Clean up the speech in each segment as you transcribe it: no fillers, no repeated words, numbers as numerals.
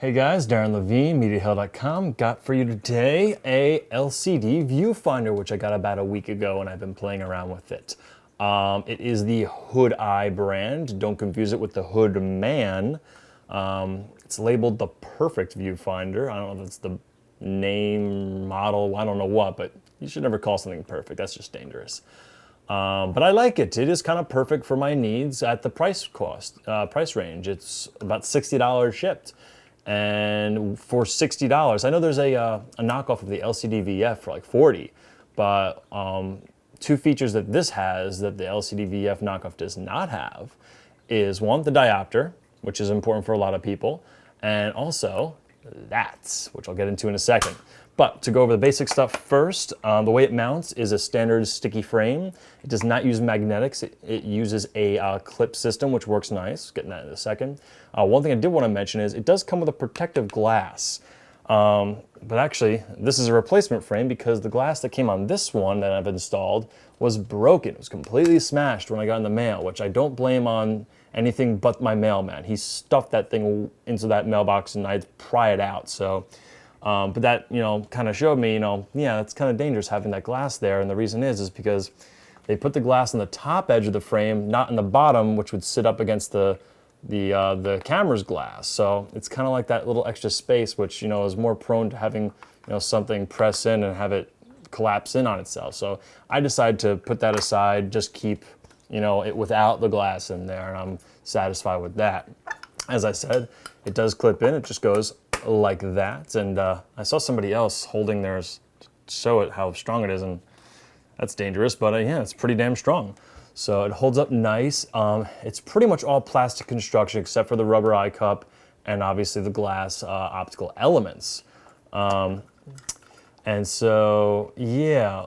Hey guys, Darren Levine, MediaHill.com. Got for you today a LCD Viewfinder, which I got about a week ago and I've been playing around with it. It is the Hood Eye brand. Don't confuse it with the Hood Man. It's labeled the Perfect Viewfinder. I don't know if it's the name, model, I don't know what, but you should never call something perfect. That's just dangerous. But I like it. It is kind of perfect for my needs at the price range. It's about $60 shipped. And for $60, I know there's a knockoff of the LCD VF for like $40, but two features that this has that the LCD VF knockoff does not have is one, the diopter, which is important for a lot of people, and also that, which I'll get into in a second. But to go over the basic stuff first, the way it mounts is a standard sticky frame. It does not use magnetics. It uses a clip system, which works nice. Getting that in a second. One thing I did want to mention is it does come with a protective glass. But actually, this is a replacement frame because the glass that came on this one that I've installed was broken. It was completely smashed when I got in the mail, which I don't blame on anything but my mailman. He stuffed that thing into that mailbox and I had to pry it out. So. But that, kind of showed me, yeah, it's kind of dangerous having that glass there. And the reason is because they put the glass on the top edge of the frame, not in the bottom, which would sit up against the camera's glass. So it's kind of like that little extra space, which, is more prone to having, something press in and have it collapse in on itself. So I decided to put that aside, just keep, it without the glass in there. And I'm satisfied with that. As I said, it does clip in. It just goes like that, and I saw somebody else holding theirs to show it how strong it is, and that's dangerous, but yeah, it's pretty damn strong. So it holds up nice. It's pretty much all plastic construction except for the rubber eye cup and obviously the glass optical elements. And so, yeah,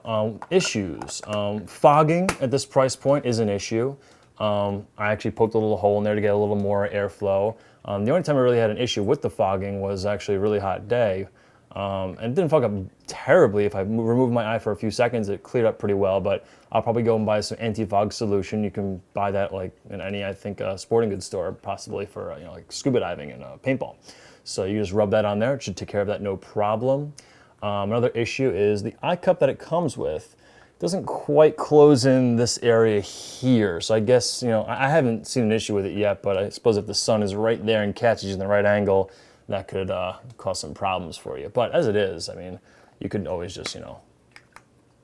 issues. Fogging at this price point is an issue. I actually poked a little hole in there to get a little more airflow. The only time I really had an issue with the fogging was actually a really hot day. And it didn't fog up terribly. If I removed my eye for a few seconds, it cleared up pretty well, but I'll probably go and buy some anti-fog solution. You can buy that like in any, I think, sporting goods store, possibly for, like scuba diving and paintball. So you just rub that on there. It should take care of that, no problem. Another issue is the eye cup that it comes with doesn't quite close in this area here. So I guess, I haven't seen an issue with it yet, but I suppose if the sun is right there and catches you in the right angle, that could cause some problems for you. But as it is, I mean, you could always just,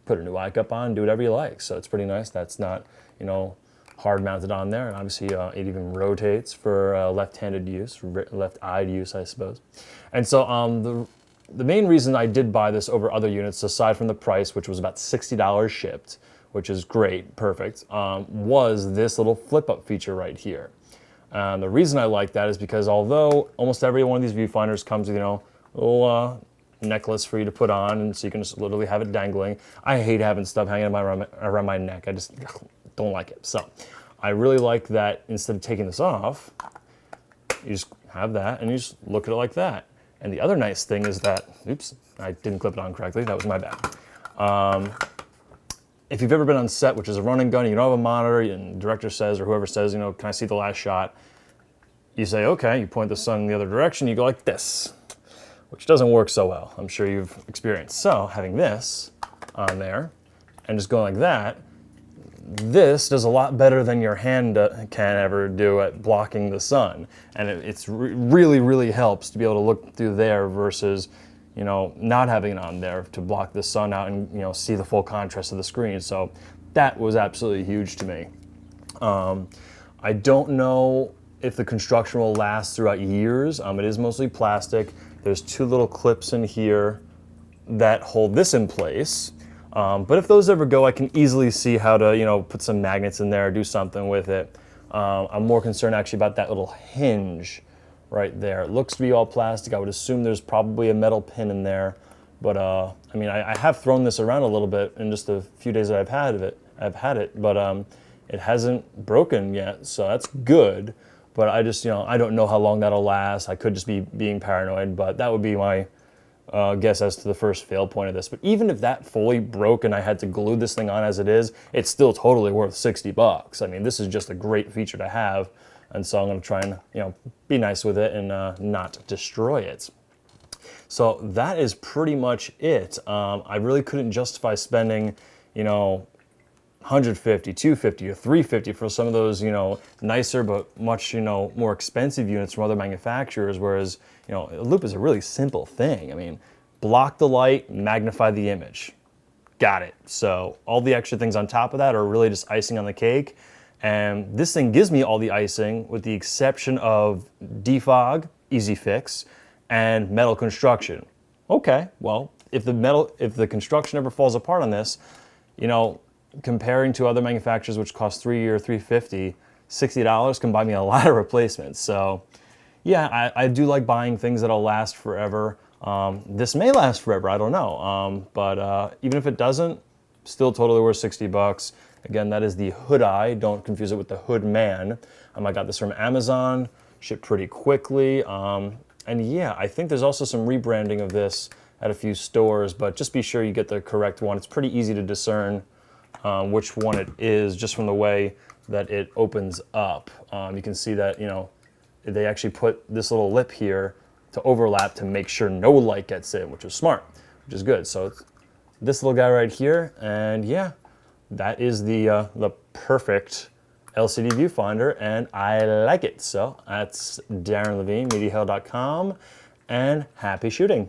put a new eye cup on, do whatever you like. So it's pretty nice. That's not, hard mounted on there. And obviously it even rotates for left-handed use, left-eyed use, I suppose. And so the main reason I did buy this over other units, aside from the price, which was about $60 shipped, which is great, perfect, was this little flip-up feature right here. The reason I like that is because although almost every one of these viewfinders comes with, a little necklace for you to put on, and so you can just literally have it dangling. I hate having stuff hanging around my neck. I just don't like it. So I really like that instead of taking this off, you just have that and you just look at it like that. And the other nice thing is that, oops, I didn't clip it on correctly. That was my bad. If you've ever been on set, which is a run and gun, you don't have a monitor, and the director says, or whoever says, can I see the last shot? You say, okay, you point the sun in the other direction, you go like this, which doesn't work so well. I'm sure you've experienced. So having this on there and just going like that, this does a lot better than your hand can ever do at blocking the sun. And it's really, really helps to be able to look through there versus, not having it on there to block the sun out and, see the full contrast of the screen. So that was absolutely huge to me. I don't know if the construction will last throughout years. It is mostly plastic. There's two little clips in here that hold this in place. But if those ever go, I can easily see how to, put some magnets in there, do something with it. I'm more concerned actually about that little hinge right there. It looks to be all plastic. I would assume there's probably a metal pin in there. But I mean, I have thrown this around a little bit in just a few days that I've had it, but it hasn't broken yet, so that's good. But I just, I don't know how long that'll last. I could just be being paranoid, but that would be my guess as to the first fail point of this. But even if that fully broke and I had to glue this thing on as it is, it's still totally worth $60. I mean, this is just a great feature to have And so I'm gonna try and, be nice with it and not destroy it. So that is pretty much it. I really couldn't justify spending, 150, 250, or 350 for some of those, nicer but much, more expensive units from other manufacturers. Whereas, a loop is a really simple thing. I mean, block the light, magnify the image. Got it. So all the extra things on top of that are really just icing on the cake. And this thing gives me all the icing with the exception of defog, easy fix, and metal construction. Okay, well, if the construction ever falls apart on this, comparing to other manufacturers which cost $3 or $350, $60 can buy me a lot of replacements. So yeah, I do like buying things that'll last forever. This may last forever, I don't know. But even if it doesn't, still totally worth 60 bucks. Again, that is the Hood Eye. Don't confuse it with the Hood Man. I got this from Amazon, shipped pretty quickly. And yeah, I think there's also some rebranding of this at a few stores, but just be sure you get the correct one. It's pretty easy to discern which one it is just from the way that it opens up. You can see that, they actually put this little lip here to overlap to make sure no light gets in, which is smart, which is good. So this little guy right here, and yeah, that is the perfect LCD viewfinder, and I like it. So that's Darren Levine, MediaHell.com, and happy shooting.